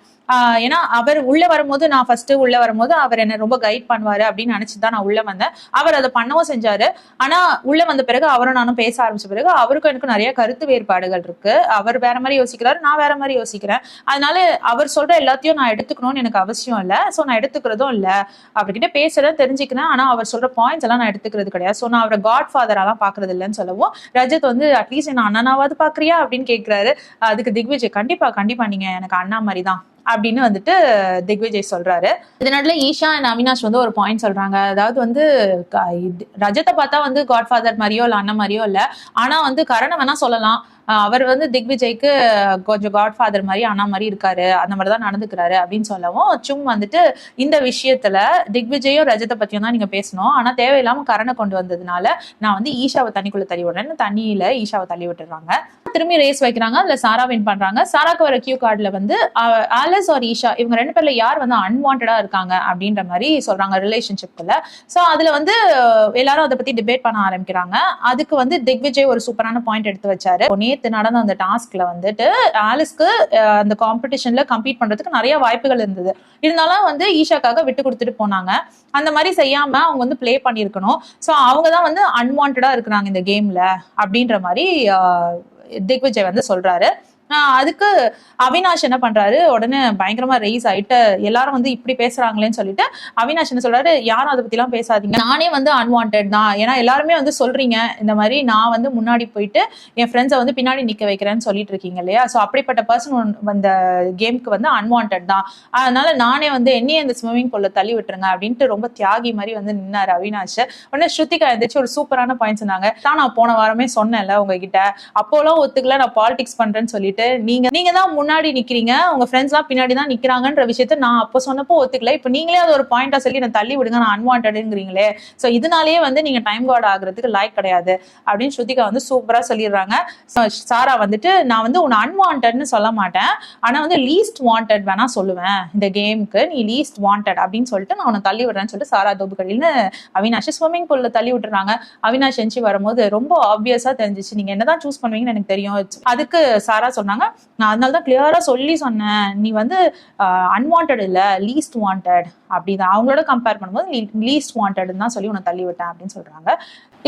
ஏன்னா அவர் உள்ள வரும்போது நான் ஃபர்ஸ்ட் உள்ள வரும்போது அவர் என்ன ரொம்ப கைட் பண்ணுவாரு அப்படின்னு நினைச்சுதான் நான் உள்ள வந்தேன். அவர் அதை பண்ணவும் செஞ்சாரு. ஆனா உள்ள வந்த பிறகு அவரும் நானும் பேச ஆரம்பிச்ச பிறகு அவருக்கும் எனக்கு நிறைய கருத்து வேறுபாடுகள் இருக்கு. அவர் வேற மாதிரி யோசிக்கிறாரு, நான் வேற மாதிரி யோசிக்கிறேன். அதனால அவர் சொல்ற எல்லாத்தையும் நான் எடுத்துக்கணும்னு எனக்கு அவசியம் இல்லை. சோ நான் எடுத்துக்கிறதும் இல்லை. அவர்கிட்ட பேசுறேன், தெரிஞ்சுக்கிறேன். ஆனா அவர் சொல்ற பாயிண்ட்ஸ் எல்லாம் நான் எடுத்துக்கிறது கிடையாது. சோ நான் அவரை காட் ஃபாதரெல்லாம் பாக்குறது இல்லைன்னு சொல்லவும் ரஜத் வந்து அட்லீஸ்ட் என்ன அண்ணனாவது பாக்குறியா அப்படின்னு கேட்கிறாரு. அதுக்கு திக்விஜய் கண்டிப்பா கண்டிப்பா நீங்க எனக்கு அண்ணா மாதிரி தான் அப்படின்னு வந்துட்டு திக்விஜய் சொல்றாரு. இதனால ஈஷா அண்ட் அவினாஷ் வந்து ஒரு பாயிண்ட் சொல்றாங்க. அதாவது வந்து ரஜத்தை பார்த்தா வந்து காட்ஃபாதர் மாதிரியோ இல்ல அண்ணன் மாதிரியோ இல்ல, ஆனா வந்து கரணை வேணா சொல்லலாம், அவர் வந்து திக்விஜய்க்கு கொஞ்சம் காட்ஃபாதர் மாதிரி அண்ணா மாதிரி இருக்காரு, அந்த மாதிரிதான் நடந்துக்கிறாரு அப்படின்னு சொல்லவும் சும் வந்துட்டு இந்த விஷயத்துல திக்விஜயும் ரஜத்தை பத்தியும் தான் நீங்க பேசணும், ஆனா தேவையில்லாம கரணை கொண்டு வந்ததுனால நான் வந்து ஈஷாவை தண்ணிக்குள்ள தள்ளி விடுறேன்னு தண்ணியில ஈஷாவை தள்ளி விட்டுறாங்க. திரும்பி ரேஸ் வைக்கிறாங்க. அதுல சாரா வின் பண்றாங்க. சாராக்கு வர கியூ கார்டுல வந்து ஆலஸ் ஆர் ஈஷா இவங்க 2 பேர்ல யார் வந்து அன்வான்டா இருக்காங்க அப்படின்ற மாதிரி சொல்றாங்க ரிலேஷன்ஷிப்ல. சோ அதுல வந்து எல்லாரும் அதை பத்தி டிபேட் பண்ண ஆரம்பிக்கிறாங்க. அதுக்கு வந்து திக்விஜய் ஒரு சூப்பரான பாயிண்ட் எடுத்து வச்சாரு. நேத்து நடந்த அந்த டாஸ்க்ல வந்துட்டு ஆலிஸ்க்கு அந்த காம்படிஷன்ல கம்பீட் பண்றதுக்கு நிறைய வாய்ப்புகள் இருந்தது. இருந்தாலும் வந்து ஈஷாக்காக விட்டு கொடுத்துட்டு போனாங்க. அந்த மாதிரி செய்யாம அவங்க வந்து பிளே பண்ணிருக்கணும். சோ அவங்கதான் வந்து அன்வான்டா இருக்கிறாங்க இந்த கேம்ல அப்படின்ற மாதிரி திக்விஜய் வந்து சொல்றாரு. அதுக்கு அவினாஷ் என்ன பண்றாரு, உடனே பயங்கரமா ரைஸ் ஆயிட்டு எல்லாரும் வந்து இப்படி பேசுறாங்களேன்னு சொல்லிட்டு அவினாஷ் என்ன சொல்றாரு, யாரும் அதை பத்தி எல்லாம் பேசாதீங்க, நானே வந்து அன்வான்டட் தான், ஏன்னா எல்லாருமே வந்து சொல்றீங்க இந்த மாதிரி நான் வந்து முன்னாடி போயிட்டு என் ஃப்ரெண்ட்ஸை வந்து பின்னாடி நிக்க வைக்கிறேன்னு சொல்லிட்டு இருக்கீங்க இல்லையா, சோ அப்படிப்பட்ட பர்சன் அந்த கேமுக்கு வந்து அன்வான்டட் தான், அதனால நானே வந்து என்னையே இந்த ஸ்விம்மிங் பூல்ல தள்ளி விட்டுருங்க அப்படின்ட்டு ரொம்ப தியாகி மாதிரி வந்து நின்னாரு அவினாஷ். உடனே ஸ்ருதிகா எந்திரிச்சு ஒரு சூப்பரான பாயிண்ட் சொன்னாங்க, தான் நான் போன வாரமே சொன்னேன்ல உங்ககிட்ட, அப்போலாம் ஒத்துக்கல நான் பாலிடிக்ஸ் பண்றேன்னு சொல்லிட்டு, நீங்க தான் முன்னாடி நிக்கிறீங்க, உங்க ஃப்ரெண்ட்ஸ் எல்லாம் பின்னாடி தான் நிக்கிறாங்கன்ற விஷயத்த நான் அப்போ சொன்னப்போ ஒத்துக்கல, இப்ப நீங்களே அது ஒரு பாயிண்டா சொல்லி நான் தள்ளி விடுங்க நான் அன்வான்டட்ங்கிறீங்களே, சோ இதனாலேயே வந்து நீங்க டைம் கார்டு ஆகுறதுக்கு லாய்க் கிடையாது அப்படின்னு ஸ்ருதிகா வந்து சூப்பரா சொல்லிடுறாங்க. சாரா வந்துட்டு நான் வந்து உன்னை அன்வான்டட்னு சொல்ல மாட்டேன், ஆனா வந்து லீஸ்ட் வாண்டட் வேணா சொல்லுவேன், இந்த கேமுக்கு நீ லீஸ்ட் வாண்டட் அப்படின்னு சொல்லிட்டு நான் உன்னை தள்ளி விடுறேன்னு சொல்லிட்டு சாரா தோபுகடின்னு அவினாஷ் ஸ்விம்மிங் பூல்ல தள்ளி விட்டுறாங்க. அவினாஷ் எஞ்சி வரும்போது ரொம்ப ஆப்வியஸா தெரிஞ்சிச்சு, நீங்க என்னதான் சூஸ் பண்ணுவீங்கன்னு எனக்கு தெரியும். அதுக்கு சாரா சொன்னாங்க, நான் அதனாலதான் கிளியரா சொல்லி சொன்னேன், நீ வந்து அன்வான்டட் இல்ல லீஸ்ட் வாண்டட் அப்படிதான், அவங்களோட கம்பேர் பண்ணும்போது லீஸ்ட் வாண்டட்னு தான் சொல்லி உன்னை தள்ளி விட்டேன் அப்படின்னு சொல்றாங்க.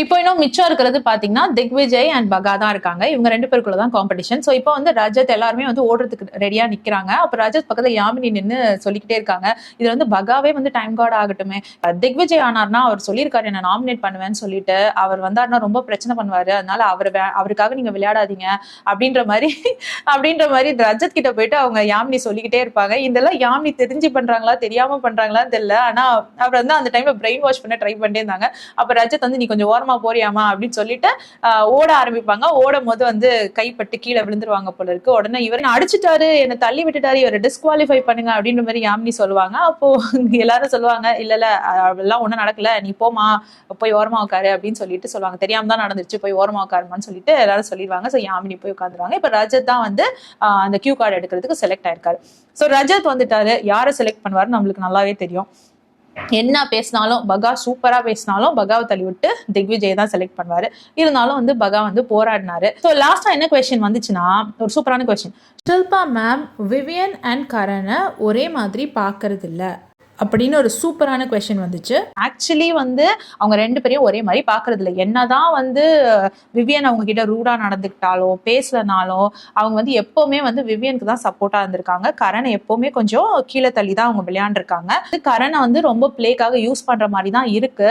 இப்போ இன்னும் மிச்சம் இருக்கிறது பாத்தீங்கன்னா திக்விஜய் அண்ட் பகா தான் இருக்காங்க. இவங்க 2 பேருக்குள்ளதான் காம்படிஷன். சோ இப்போ வந்து ரஜத் எல்லாருமே வந்து ஓடுறதுக்கு ரெடியா நிக்கிறாங்க. அப்ப ரஜத் பக்கத்துல யாமினி நின்னு சொல்லிக்கிட்டே இருக்காங்க, இதுல வந்து பகாவே வந்து டைம் கார்டு ஆகட்டுமே, திக்விஜய் ஆனார்னா அவர் சொல்லியிருக்காரு என்ன நாமினேட் பண்ணுவேன்னு சொல்லிட்டு, அவர் வந்தாருன்னா ரொம்ப பிரச்சனை பண்ணுவாரு, அதனால அவருக்காக நீங்க விளையாடாதீங்க அப்படின்ற மாதிரி ரஜத் கிட்ட போயிட்டு அவங்க யாமினி சொல்லிக்கிட்டே இருப்பாங்க. இதெல்லாம் யாமினி தெரிஞ்சு பண்றாங்களா தெரியாம பண்றாங்களான்னு தெரியல, ஆனா அவர் வந்து அந்த டைம்ல பிரெயின் வாஷ் பண்ண ட்ரை பண்ணிட்டே இருந்தாங்க. அப்ப ரஜத் வந்து நீ கொஞ்சம் ஓரமா போறியாமா அப்படின்னு சொல்லிட்டு ஓட ஆரம்பிப்பாங்க. ஓடும் போது வந்து கைப்பட்டு கீழே விழுந்துருவாங்க போல இருக்கு. உடனே இவர் அடிச்சுட்டாரு, என்ன தள்ளி விட்டுட்டாரு, இவரை டிஸ்குவாலிஃபை பண்ணுங்க அப்படின்ற மாதிரி யாமினி சொல்லுவாங்க. அப்போ எல்லாரும் சொல்லுவாங்க, இல்ல அதெல்லாம் ஒண்ணும் நடக்கல, நீ போமா போய் ஓரமா உட்காரு அப்படின்னு சொல்லிட்டு சொல்லுவாங்க. தெரியாம தான் நடந்துருச்சு, போய் ஓரமா உட்காருமான்னு சொல்லிட்டு எல்லாரும் சொல்லிடுவாங்க. சோ யாமினி போய் உட்காந்துருவாங்க. இப்ப ரஜத் தான் வந்து அந்த கியூ கார்டு எடுக்கிறதுக்கு செலக்ட் ஆயிருக்காரு. சோ ரஜத் வந்துட்டாரு, யாரை செலக்ட் பண்ணுவாரு நம்மளுக்கு நல்லாவே தெரியும். என்ன பேசினாலும் பகா சூப்பரா பேசினாலும் பகாவை தள்ளி விட்டு திக்விஜய் தான் செலக்ட் பண்ணுவாரு. இருந்தாலும் வந்து பகா வந்து போராடினாரு. ஸோ லாஸ்டா என்ன கொஸ்டின் வந்துச்சுன்னா, ஒரு சூப்பரான question, Shilpa ma'am Vivian and கரனை ஒரே மாதிரி பாக்குறது இல்ல அப்படின்னு ஒரு சூப்பரான கொஸ்டின் வந்துச்சு. ஆக்சுவலி வந்து அவங்க 2 பேரையும் ஒரே மாதிரி பாக்குறது இல்லை. என்னதான் வந்து விவியன் அவங்க கிட்ட ரூடா நடந்துக்கிட்டாலும் பேசலனாலும் அவங்க வந்து எப்பவுமே வந்து விவியனுக்கு தான் சப்போர்ட்டா இருந்திருக்காங்க. கரனை எப்பவுமே கொஞ்சம் கீழே தள்ளி தான் அவங்க விளையாண்டுருக்காங்க. கரனை வந்து ரொம்ப பிளேக்காக யூஸ் பண்ற மாதிரி தான் இருக்கு.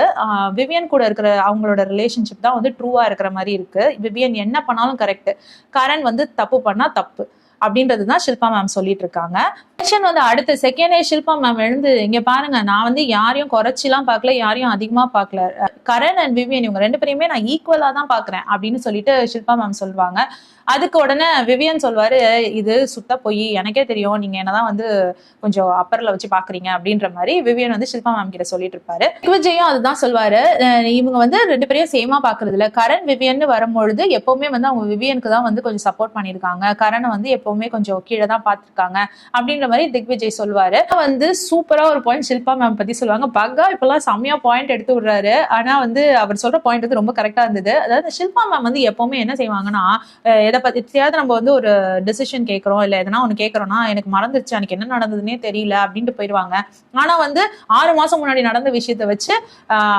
விவியன் கூட இருக்கிற அவங்களோட ரிலேஷன்ஷிப் தான் வந்து ட்ரூவா இருக்கிற மாதிரி இருக்கு. விவியன் என்ன பண்ணாலும் கரெக்ட், கரண் வந்து தப்பு பண்ணா தப்பு அப்படின்றதுதான் ஷில்பா மேம் சொல்லிட்டு இருக்காங்க. வந்து அடுத்த செகண்டே ஷில்பா மேம் எழுந்து, இங்க பாருங்க நான் வந்து யாரையும் குறைச்சிலாம் பார்க்கல, யாரையும் அதிகமா பார்க்கல, கரண் அண்ட் விவியன் இவங்க 2 பேரையுமே நான் ஈக்குவலா தான் பாக்குறேன் அப்படின்னு சொல்லிட்டு ஷில்பா மேம் சொல்லுவாங்க. அதுக்கு உடனே விவியன் சொல்வாரு, இது சுத்த போய், எனக்கே தெரியும் நீங்க என்னதான் வந்து கொஞ்சம் அப்பர்ல வச்சு பாக்குறீங்க அப்படின்ற மாதிரி விவியன் வந்து ஷில்பா மேம் கிட்ட சொல்லிட்டு இருப்பாரு. விஜயும் அதுதான் சொல்வாரு, இவங்க வந்து 2 பேரையும் சேமா பாக்குறது இல்ல, கரண் விவியன் வரும்பொழுது எப்பவுமே வந்து அவங்க விவியனுக்கு தான் வந்து கொஞ்சம் சப்போர்ட் பண்ணிருக்காங்க, கரணை வந்து எப்பவுமே கொஞ்சம் கீழே தான் பாத்துருக்காங்க அப்படின்ற மாதிரி திக்விஜய் சொல்வாரு. வந்து சூப்பரா ஒரு பாயிண்ட் ஷில்பா மேம் பத்தி சொல்லுவாங்க. பகா இப்பெல்லாம் செம்மையா பாயிண்ட் எடுத்து விடுறாரு, ஆனா வந்து அவர் சொல்ற பாயிண்ட் வந்து ரொம்ப கரெக்டா இருந்தது. அதாவது ஷில்பா மேம் வந்து எப்பவுமே என்ன செய்வாங்கன்னா, எதை பத்தியாவது நம்ம வந்து ஒரு டெசிஷன் கேட்கறோம் இல்ல எதனா ஒண்ணு கேட்கறோம்னா, எனக்கு மறந்துருச்சு எனக்கு என்ன நடந்ததுன்னே தெரியல அப்படின்ட்டு போயிடுவாங்க. ஆனா வந்து 6 மாசம் முன்னாடி நடந்த விஷயத்த வச்சு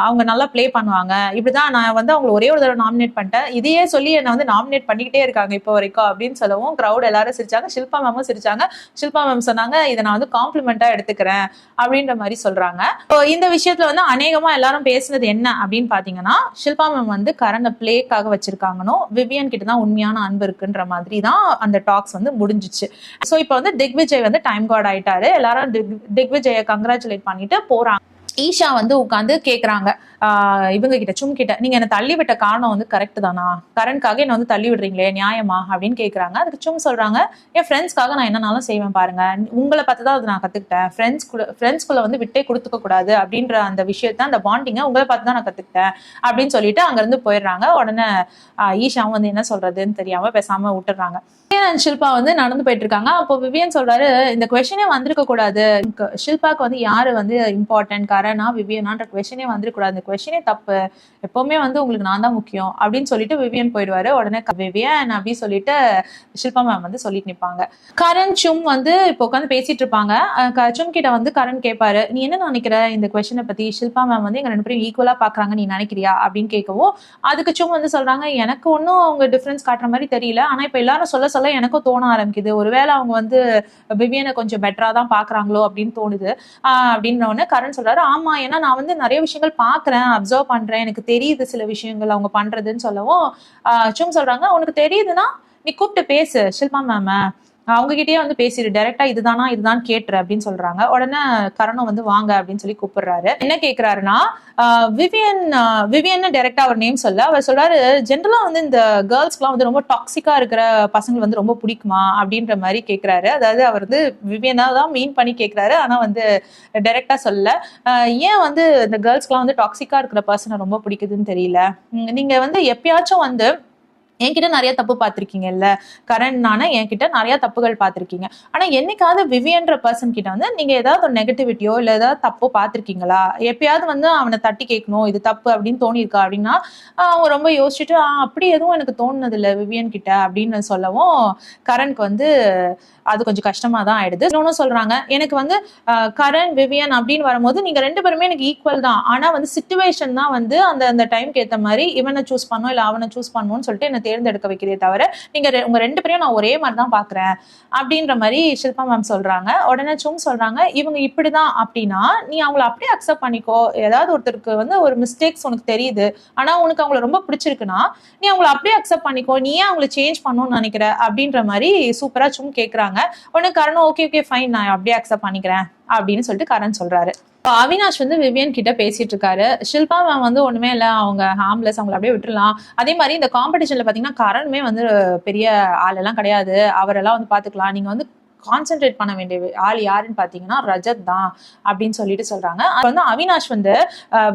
அவங்க நல்லா பிளே பண்ணுவாங்க. இப்படிதான் நான் வந்து அவங்க ஒரே ஒரு தடவை நாமினேட் பண்ணிட்டேன், இதையே சொல்லி என்ன வந்து நாமினேட் பண்ணிக்கிட்டே இருக்காங்க இப்போ வரைக்கும் அப்படின்னு சொல்லவும் கிரௌட் எல்லாரும் சிரிச்சாங்க, ஷில்பா மேமும் சிரிச்சாங்க. ஷில்பா மேம் சொன்னாங்க, இதை நான் வந்து காம்ப்ளிமெண்டா எடுத்துக்கிறேன் அப்படின்ற மாதிரி சொல்றாங்க. இந்த விஷயத்துல வந்து அநேகமா எல்லாரும் பேசுனது என்ன அப்படின்னு பாத்தீங்கன்னா, ஷில்பா மேம் வந்து கரண்ட பிளேக்காக வச்சிருக்காங்கன்னு, விவியன் கிட்ட தான் உண்மையான அன்பு இருக்குன்ற மாதிரி தான் அந்த டாக்ஸ் வந்து முடிஞ்சிச்சு. சோ இப்போ வந்து திக்விஜய் வந்து டைம் கார்டு ஆயிட்டாரு. எல்லாரும் திக்விஜயை கங்க்ராச்சுலேட் பண்ணிட்டு போறாங்க. ஈஷா வந்து உட்காந்து கேக்குறாங்க இவங்க கிட்ட, சும் கிட்ட, நீங்க என்ன தள்ளி விட்ட காரணம் வந்து கரெக்ட் தானா, கரண்ட்காக என்ன வந்து தள்ளி விடுறீங்களே நியாயமா அப்படின்னு கேக்குறாங்க. அதுக்கு சும் சொல்றாங்க, என் ஃப்ரெண்ட்ஸ்க்காக நான் என்னன்னாலும் செய்வேன் பாருங்க, உங்களை பார்த்துதான் அது நான் கத்துக்கிட்டேன், ஃப்ரெண்ட்ஸ்குள்ள வந்து விட்டே கொடுத்துக்க கூடாது அப்படின்ற அந்த விஷயத்த, அந்த பாண்டிங்க உங்களை பார்த்து தான் நான் கத்துக்கிட்டேன் அப்படின்னு சொல்லிட்டு அங்க இருந்து போயிடுறாங்க. உடனே ஈஷாவும் வந்து என்ன சொல்றதுன்னு தெரியாம பேசாம விட்டுறாங்க. ஷில்பா வந்து நடந்து போயிட்டு இருக்காங்க. அப்போ விவியன் சொல்றாரு, இந்த கொஸ்டினே வந்திருக்க கூடாது, ஷில்பாக்கு வந்து யாரு வந்து இம்பார்ட்டன்ட், கரணா விவியனான்ற கொஸ்டினே வந்துருக்க கூடாது, இந்த கொஸ்டினே தப்பு, எப்பவுமே வந்து உங்களுக்கு நான் தான் முக்கியம் அப்படின்னு சொல்லிட்டு விவியன் போயிடுவாரு. உடனே விவியன் அப்படின்னு சொல்லிட்டு ஷில்பா மேம் வந்து சொல்லிட்டு நிப்பாங்க. கரண் சும் வந்து இப்போ உட்காந்து பேசிட்டு இருப்பாங்க. சும் கிட்ட வந்து கரண் கேட்பாரு, நீ என்ன நினைக்கிற இந்த கொஸ்டினை பத்தி, ஷில்பா மேம் வந்து எங்க 2 பேரும் ஈக்குவலா பாக்குறாங்க நீ நினைக்கிறியா அப்படின்னு கேட்கவும், அதுக்கு சும் வந்து சொல்றாங்க, எனக்கு ஒன்னும் அவங்க டிஃபரன்ஸ் காட்டுற மாதிரி தெரியல, ஆனா இப்ப எல்லாரும் சொல்ல சொல்ல எனக்கும் தோண ஆரம்பிக்குது, ஒருவேளை அவங்க வந்து விவியனை கொஞ்சம் பெட்டரா தான் பாக்குறாங்களோ அப்படின்னு தோணுது அப்படின்ன உடனே கரண் சொல்றாரு, ஆமா ஏன்னா நான் வந்து நிறைய விஷயங்கள் பாக்குறேன், அப்சர்வ் பண்றேன், எனக்கு தெரியுது சில விஷயங்கள் அவங்க பண்றதுன்னு சொல்லவும் சும் சொல்றாங்க, உனக்கு தெரியுதுன்னா நீ கூப்பிட்டு பேசு ஷில்பா மேம, அவங்க கிட்டயே வந்து பேசிடு, டைரக்டா இதுதான் கேட்டுரு அப்படின்னு சொல்றாங்க. உடனே கரணம் வந்து வாங்க அப்படின்னு சொல்லி கூப்பிடுறாரு. என்ன கேக்குறாருன்னா, விவியன் டைரக்டா அவர் நேம் சொல்ல, அவர் சொல்றாரு, ஜென்ரலா வந்து இந்த கேர்ள்ஸ்க்குலாம் வந்து ரொம்ப டாக்ஸிக்கா இருக்கிற பசங்க வந்து ரொம்ப பிடிக்குமா அப்படின்ற மாதிரி கேட்கிறாரு. அதாவது அவர் வந்து விவியனா தான் மீன் பண்ணி கேட்கிறாரு, ஆனா வந்து டைரக்டா சொல்ல, ஏன் வந்து இந்த கேர்ள்ஸ்க்குலாம் வந்து டாக்ஸிக்கா இருக்கிற பர்சனை ரொம்ப பிடிக்குதுன்னு தெரியல, நீங்க வந்து எப்பயாச்சும் வந்து என்கிட்ட நிறைய தப்பு பார்த்திருக்கீங்கல்ல, கரண்னான என்கிட்ட நிறைய தப்புகள் பார்த்திருக்கீங்க, ஆனா என்னைக்காவது விவியன்ற பர்சன் கிட்ட வந்து நீங்க ஏதாவது ஒரு நெகட்டிவிட்டியோ இல்ல ஏதாவது தப்போ பார்த்திருக்கீங்களா, எப்பயாவது வந்து அவனை தட்டி கேட்கணும் இது தப்பு அப்படின்னு தோணியிருக்கா அப்படின்னா அவங்க ரொம்ப யோசிச்சுட்டு அப்படி எதுவும் எனக்கு தோணுனது இல்லை விவியன் கிட்ட அப்படின்னு சொல்லவும் கரண்க்கு வந்து அது கொஞ்சம் கஷ்டமா தான் ஆயிடுது. இன்னொன்னு சொல்றாங்க, எனக்கு வந்து கரண் விவியன் அப்படின்னு வரும்போது நீங்க ரெண்டு பேருமே எனக்கு ஈக்குவல் தான், ஆனா வந்து சிச்சுவேஷன் தான் வந்து அந்த டைம்க்கு ஏற்ற மாதிரி இவனை சூஸ் பண்ணணும் இல்ல அவனை சூஸ் பண்ணணும்னு சொல்லிட்டு என்ன தேர்ந்தெடுக்க வைக்கிறதே தவிர நீங்க உங்க ரெண்டு பேரையும் நான் ஒரே மாதிரி தான் பாக்குறேன் அப்படின்ற மாதிரி ஷில்பா மேம் சொல்றாங்க. உடனே சும் சொல்றாங்க, இவங்க இப்படிதான் அப்படின்னா நீ அவங்களை அப்படியே அக்செப்ட் பண்ணிக்கோ, ஏதாவது ஒருத்தருக்கு வந்து ஒரு மிஸ்டேக்ஸ் உனக்கு தெரியுது ஆனா உனக்கு அவங்களை ரொம்ப பிடிச்சிருக்குன்னா நீ அவங்களை அப்படியே அக்செப்ட் பண்ணிக்கோ, நீ ஏன் அவங்களை சேஞ்ச் பண்ணணும்னு நினைக்கிற அப்படின்ற மாதிரி சூப்பரா சும் கேக்குறாங்க. உடனே கரண் ஓகே ஃபைன் நான் அப்படியே அக்செப்ட் பண்ணிக்கிறேன் அப்படின்னு சொல்லிட்டு கரண் சொல்றாரு. அவினாஷ் வந்து விவியன் கிட்ட பேசிட்டு இருக்காரு. ஷில்பா மேம் வந்து ஒண்ணுமே இல்ல, அவங்க ஹார்ம்லெஸ், அவங்களை அப்படியே விட்டுலாம். அதே மாதிரி இந்த காம்படிஷன்ல பாத்தீங்கன்னா கரண்மே வந்து பெரிய ஆள் எல்லாம் கிடையாது, அவரெல்லாம் வந்து பாத்துக்கலாம், நீங்க வந்து கான்சென்ட்ரேட் பண்ண வேண்டிய ஆள் யாருன்னு பாத்தீங்கன்னா ரஜத் தான் அப்படின்னு சொல்லிட்டு சொல்றாங்க. வந்து அவினாஷ் வந்து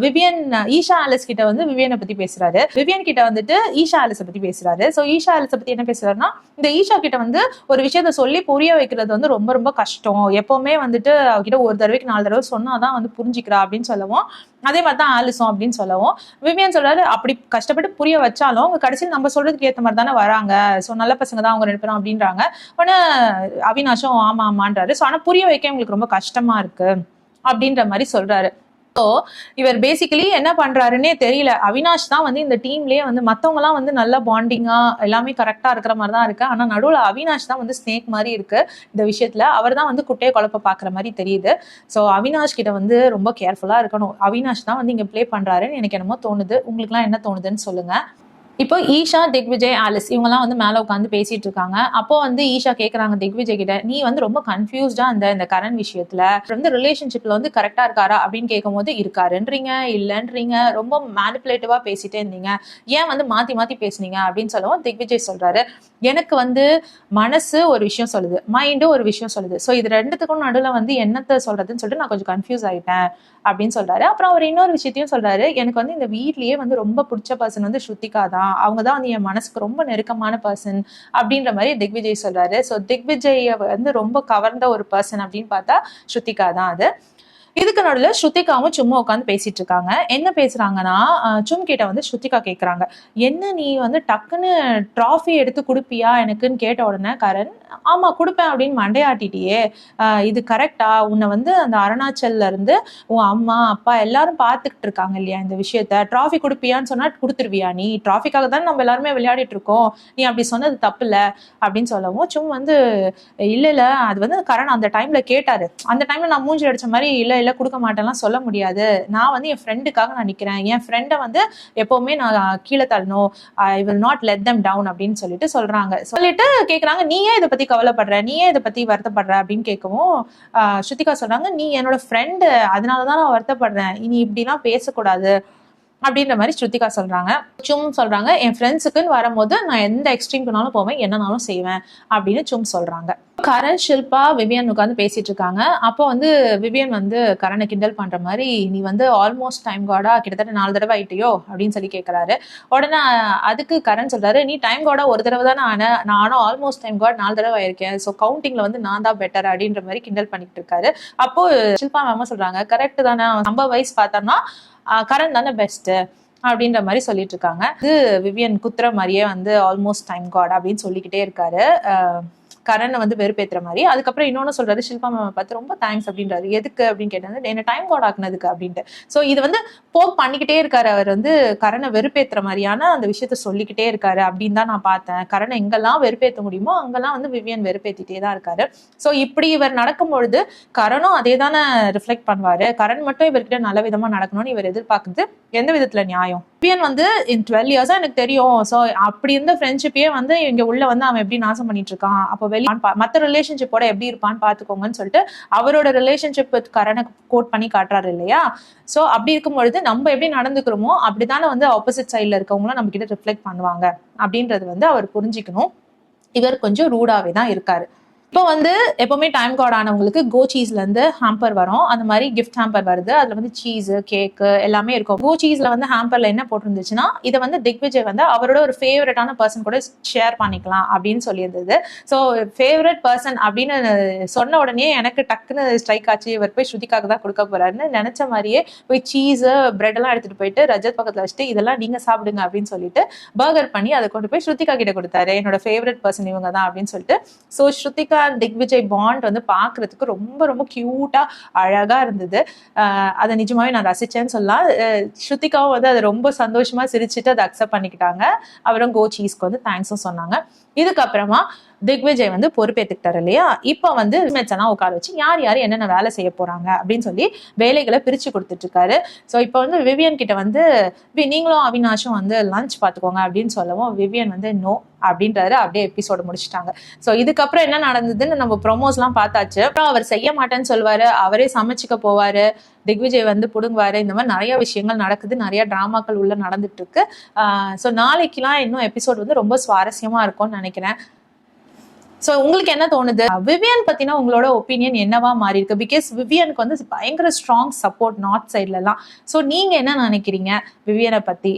விவியன் ஈஷா ஆலிஸ் கிட்ட வந்து விவியனை பத்தி பேசுறாரு, விவியன் கிட்ட வந்துட்டு ஈஷா ஆலிஸை பத்தி பேசுறாரு. சோ ஈஷா ஆலிஸை பத்தி என்ன பேசுறாருன்னா, இந்த ஈஷா கிட்ட வந்து ஒரு விஷயத்த சொல்லி புரிய வைக்கிறது வந்து ரொம்ப ரொம்ப கஷ்டம், எப்பவுமே வந்துட்டு அவகிட்ட ஒரு தடவைக்கு 4 தடவை சொன்னாதான் வந்து புரிஞ்சுக்கிறா அப்படின்னு சொல்லவும், அதே மாதிரிதான் ஆலிஸும் அப்படின்னு சொல்லவும் விவியன் சொல்றாரு, அப்படி கஷ்டப்பட்டு புரிய வச்சாலும் அவங்க கடைசியில் நம்ம சொல்றதுக்கு ஏற்ற மாதிரி தானே வராங்க, சோ நல்ல பசங்க தான் அவங்க 2 பேரும் அப்படின்றாங்க. உடனே அவினாஷும் ஆமான்றாரு. சோ ஆனா புரிய வைக்க உங்களுக்கு ரொம்ப கஷ்டமா இருக்கு அப்படின்ற மாதிரி சொல்றாரு. ஸோ இவர் பேசிக்கலி என்ன பண்றாருன்னே தெரியல. அவினாஷ் தான் வந்து இந்த டீம்லயே வந்து மத்தவங்க எல்லாம் வந்து நல்ல பாண்டிங்கா எல்லாமே கரெக்டா இருக்கிற மாதிரி தான் இருக்கு, ஆனா நடுவுல அவினாஷ் தான் வந்து ஸ்னேக் மாதிரி இருக்கு இந்த விஷயத்துல. அவர் தான் வந்து குட்டையை குழப்ப பாக்குற மாதிரி தெரியுது. ஸோ அவினாஷ் கிட்ட வந்து ரொம்ப கேர்ஃபுல்லா இருக்கணும். அவினாஷ் தான் வந்து இங்க பிளே பண்றாருன்னு எனக்கு என்னமோ தோணுது. உங்களுக்கு எல்லாம் என்ன தோணுதுன்னு சொல்லுங்க. இப்போ ஈஷா, திக்விஜய், ஆலிஸ் இவங்கெல்லாம் வந்து மேல உட்காந்து பேசிட்டு இருக்காங்க. அப்போ வந்து ஈஷா கேக்குறாங்க திக்விஜய் கிட்ட, நீ வந்து ரொம்ப கன்ஃபியூஸ்டா இந்த கரண் விஷயத்துல வந்து ரிலேஷன்ஷிப்ல வந்து கரெக்டா இருக்காரா அப்படின்னு கேட்கும் போது இருக்காருன்றீங்க இல்லன்றீங்க, ரொம்ப மேனிபுலேட்டிவா பேசிட்டே இருந்தீங்க, ஏன் வந்து மாத்தி மாத்தி பேசுனீங்க அப்படின்னு சொல்லவும் திக்விஜய் சொல்றாரு, எனக்கு வந்து மனசு ஒரு விஷயம் சொல்லுது, மைண்டு ஒரு விஷயம் சொல்லுது, ஸோ இது ரெண்டுத்துக்கும் நடுவில் வந்து என்னத்தை சொல்றதுன்னு சொல்லிட்டு நான் கொஞ்சம் கன்ஃபியூஸ் ஆயிட்டேன் அப்படின்னு சொல்றாரு. அப்புறம் அவர் இன்னொரு விஷயத்தையும் சொல்றாரு, எனக்கு வந்து இந்த வீட்லயே வந்து ரொம்ப பிடிச்ச பர்சன் வந்து ஸ்ருத்திகா தான், அவங்க தான் வந்து என் மனசுக்கு ரொம்ப நெருக்கமான பர்சன் அப்படின்ற மாதிரி திக்விஜய் சொல்றாரு. ஸோ திக்விஜய வந்து ரொம்ப கவர்ந்த ஒரு பர்சன் அப்படின்னு பார்த்தா ஸ்ருத்திகா தான் அது. இதுக்கு நடுவில் ஸ்ருத்திகாவும் சும்மா உட்காந்து பேசிட்டு இருக்காங்க. என்ன பேசுறாங்கன்னா, சும் கிட்ட வந்து ஸ்ருத்திகா கேட்குறாங்க, என்ன நீ வந்து டக்குன்னு ட்ராஃபி எடுத்து கொடுப்பியா எனக்குன்னு கேட்ட உடனே கரண், ஆமா கொடுப்பேன் அப்படின்னு மண்டையாட்டிட்டியே, இது கரெக்டா, உன்னை வந்து அந்த அருணாச்சல்ல இருந்து உன் அம்மா அப்பா எல்லாரும் பார்த்துக்கிட்டு இருக்காங்க இல்லையா இந்த விஷயத்த, ட்ராஃபி கொடுப்பியான்னு சொன்னா கொடுத்துருவியா, நீ ட்ராஃபிக்காக தானே நம்ம எல்லாருமே விளையாடிட்டு இருக்கோம், நீ அப்படி சொன்னது தப்பு இல்லை அப்படின்னு சொல்லவும் சும் வந்து இல்ல அது வந்து கரண் அந்த டைம்ல கேட்டாரு, அந்த டைம்ல நான் மூஞ்சி அடிச்ச மாதிரி இல்ல கொடுக்க மாட்டேன்லாம் சொல்ல முடியாது, நான் வந்து என் ஃப்ரெண்டுக்காக நான் நிக்கிறேன், என் ஃப்ரெண்டை வந்து எப்பவுமே நான் கீழே தள்ளணும், I will not let them down அப்படின்னு சொல்லிட்டு சொல்றாங்க. சொல்லிட்டு கேக்குறாங்க, நீ ஏன் இதை பத்தி கவலைப்படுற, நீ ஏன் இதை பத்தி வருத்தப்படுற அப்படின்னு கேட்கவும் ஸ்ருத்திகா சொல்றாங்க, நீ என்னோட ஃப்ரெண்டு அதனாலதான் நான் வருத்தப்படுறேன், இனி இப்படிலாம் பேசக்கூடாது அப்படின்ற மாதிரி ஸ்ருத்திகா சொல்றாங்க. சும் சொல்றாங்க, என் ஃப்ரெண்ட்ஸுக்குன்னு வரும்போது நான் எந்த எக்ஸ்ட்ரீம்க்குனாலும் போவேன், என்னனாலும் செய்வேன் அப்படின்னு சும் சொல்றாங்க. கரண், ஷில்பா, விவியன் உட்காந்து பேசிட்டு இருக்காங்க. அப்போ வந்து விவியன் வந்து கரனை கிண்டல் பண்ற மாதிரி, நீ வந்து ஆல்மோஸ்ட் டைம் காடா கிட்டத்தட்ட 4 தடவை ஆயிட்டியோ அப்படின்னு சொல்லி கேட்கறாரு. உடனே அதுக்கு கரண் சொல்றாரு, நீ டைம் காடா ஒரு தடவை தானே ஆனேன், நானும் ஆல்மோஸ்ட் டைம் காட் 4 தடவை ஆயிருக்கேன், ஸோ கவுண்டிங்ல வந்து நான் தான் பெட்டர் அப்படின்ற மாதிரி கிண்டல் பண்ணிட்டு இருக்காரு. அப்போ ஷில்பா மேமா சொல்றாங்க, கரெக்ட் தானே, நம்பர் வைஸ் பார்த்தோம்னா கரண் தானே பெஸ்ட் அப்படின்ற மாதிரி சொல்லிட்டு இருக்காங்க. இது விவியன் குத்துற மாதிரியே வந்து ஆல்மோஸ்ட் டைம் காட் அப்படின்னு சொல்லிக்கிட்டே இருக்காரு. கரனை வந்து வெறுப்பேற்றுற மாதிரி. அதுக்கப்புறம் இன்னொன்னு சொல்றாரு ஷில்பா மேம் பார்த்து ரொம்ப தேங்க்ஸ் அப்படின்றாரு. எதுக்கு அப்படின்னு கேட்டாரு, என்ன டைம் காட் ஆக்குனதுக்கு அப்படின்ட்டு. ஸோ இது வந்து போக் பண்ணிக்கிட்டே இருக்காரு. அவர் வந்து கரனை வெறுப்பேற்றுற மாதிரியான அந்த விஷயத்த சொல்லிக்கிட்டே இருக்காரு அப்படின்னு தான் நான் பார்த்தேன். கரனை எங்கெல்லாம் வெறுப்பேற்ற முடியுமோ அங்கெல்லாம் வந்து விவியன் வெறுப்பேற்றிட்டே தான் இருக்காரு. ஸோ இப்படி இவர் நடக்கும்பொழுது கரனும் அதே தானே ரிஃப்ளெக்ட் பண்ணுவாரு. கரண் மட்டும் இவர்கிட்ட நல்ல விதமா நடக்கணும்னு இவர் எதிர்பார்க்குறது எந்த விதத்துல நியாயம்? விவியன் வந்து in 12 years எனக்கு தெரியும். ஸோ அப்படி இருந்த ஃப்ரெண்ட்ஷிப்பே வந்து இங்க உள்ள வந்து அவன் எப்படி நாசம் பண்ணிட்டு இருக்கான், அப்போ வெளியே மற்ற ரிலேஷன்ஷிப்போட எப்படி இருப்பான்னு பாத்துக்கோங்கன்னு சொல்லிட்டு அவரோட ரிலேஷன்ஷிப் கரனை கோட் பண்ணி காட்டுறாரு இல்லையா? ஸோ அப்படி இருக்கும்பொழுது நம்ம எப்படி நடந்துக்கிறோமோ அப்படித்தானே வந்து ஆப்போசிட் சைட்ல இருக்கவங்களும் நம்ம கிட்ட ரிஃப்ளெக்ட் பண்ணுவாங்க அப்படின்றது வந்து அவர் புரிஞ்சுக்கணும். இவர் கொஞ்சம் ரூடாவே தான் இருக்காரு. இப்போ வந்து எப்பவுமே டைம் கார்டு ஆனவங்களுக்கு கோ சீஸ்ல இருந்து ஹாம்பர் வரும். அந்த மாதிரி கிஃப்ட் ஹாம்பர் வருது. அதுல வந்து சீஸ், கேக்கு எல்லாமே இருக்கும். கோ சீஸ்ல வந்து ஹாம்பர்ல என்ன போட்டிருந்துச்சுன்னா, இதை வந்து திக்விஜய் வந்து அவரோட ஒரு ஃபேவரட்டான பர்சன் கூட ஷேர் பண்ணிக்கலாம் அப்படின்னு சொல்லியிருந்தது. ஸோ ஃபேவரட் பர்சன் அப்படின்னு சொன்ன உடனே எனக்கு டக்குன்னு ஸ்ட்ரைக் ஆச்சு, இவர் போய் ஸ்ருதிகாக்கு தான் கொடுக்க போறாருன்னு நினைச்ச மாதிரியே போய் சீஸ், பிரெட் எல்லாம் எடுத்துட்டு போயிட்டு ரஜத் பக்கத்துல வச்சுட்டு இதெல்லாம் நீங்க சாப்பிடுங்க அப்படின்னு சொல்லிட்டு பர்கர் பண்ணி அதை கொண்டு போய் ஸ்ருதிகா கிட்ட கொடுத்தாரு. என்னோட ஃபேவரட் பர்சன் இவங்க தான் அப்படின்னு சொல்லிட்டு. ஸோ ஸ்ருதிகா திக்விஜய் பாண்ட் வந்து பாக்குறதுக்கு ரொம்ப ரொம்ப கியூட்டா அழகா இருந்தது. அதை நிஜமாவே நான் ரசிச்சேன்னு சொல்லலாம். ஸ்ருதிகாவும் வந்து அதை ரொம்ப சந்தோஷமா சிரிச்சுட்டு அதை அக்செப்ட் பண்ணிக்கிட்டாங்க. அவரும் கோ சீஸ்க்கு வந்து தேங்க்ஸும் சொன்னாங்க. இதுக்கப்புறமா திக்விஜய் வந்து பொறுப்பேற்றுக்கிட்டாரு இல்லையா? இப்போ வந்து எல்லாம் உட்கார வச்சு யார் யார் என்னென்ன வேலை செய்ய போறாங்க அப்படின்னு சொல்லி வேலைகளை பிரிச்சு கொடுத்துட்டு இருக்காரு. ஸோ இப்போ வந்து விவியன் கிட்ட வந்து நீங்களும் அவினாஷும் வந்து லஞ்ச் பார்த்துக்கோங்க அப்படின்னு சொல்லவும் விவியன் வந்து நோ அப்படின்றாரு. அப்படியே எபிசோடு முடிச்சுட்டாங்க. ஸோ இதுக்கப்புறம் என்ன நடந்ததுன்னு நம்ம ப்ரொமோஸ்லாம் பார்த்தாச்சு. அப்புறம் அவர் செய்ய மாட்டேன்னு சொல்லுவாரு, அவரே சமைச்சுக்க போவாரு, திக்விஜய் வந்து புடுங்குவாரு. இந்த மாதிரி நிறைய விஷயங்கள் நடக்குது, நிறைய டிராமாக்கள் உள்ள நடந்துட்டு இருக்கு. ஸோ நாளைக்கெல்லாம் இன்னும் எபிசோட் வந்து ரொம்ப சுவாரஸ்யமா இருக்கும்னு நினைக்கிறேன். ஸோ உங்களுக்கு என்ன தோணுது? விவியன் பத்தினா உங்களோட ஒப்பீனியன் என்னவா மாறி இருக்கு? பிகாஸ் விவியனுக்கு வந்து பயங்கர ஸ்ட்ராங் சப்போர்ட் நார்த் சைட்லலாம். ஸோ நீங்க என்ன நினைக்கிறீங்க விவியனை பத்தி?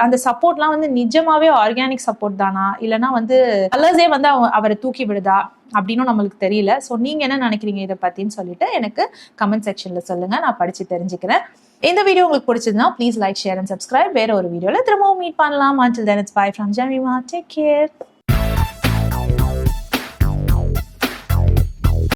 அந்த சப்போர்ட்லாம் வந்து நிஜமாவே ஆர்கானிக் சப்போர்ட் தானா, இல்லைன்னா வந்து கலர்ஸே வந்து அவரை தூக்கி விடுதா அப்படின்னு நம்மளுக்கு தெரியல. ஸோ நீங்க என்ன நினைக்கிறீங்க இதை பத்தின்னு சொல்லிட்டு எனக்கு கமெண்ட் செக்ஷன்ல சொல்லுங்க, நான் படிச்சு தெரிஞ்சுக்கிறேன். இந்த வீடியோ உங்களுக்கு பிடிச்சதுன்னா please like, share and subscribe. வேற ஒரு வீடியோல திரும்பவும் மீட் பண்ணலாம். Until then, it's bye from Jemima. Take care.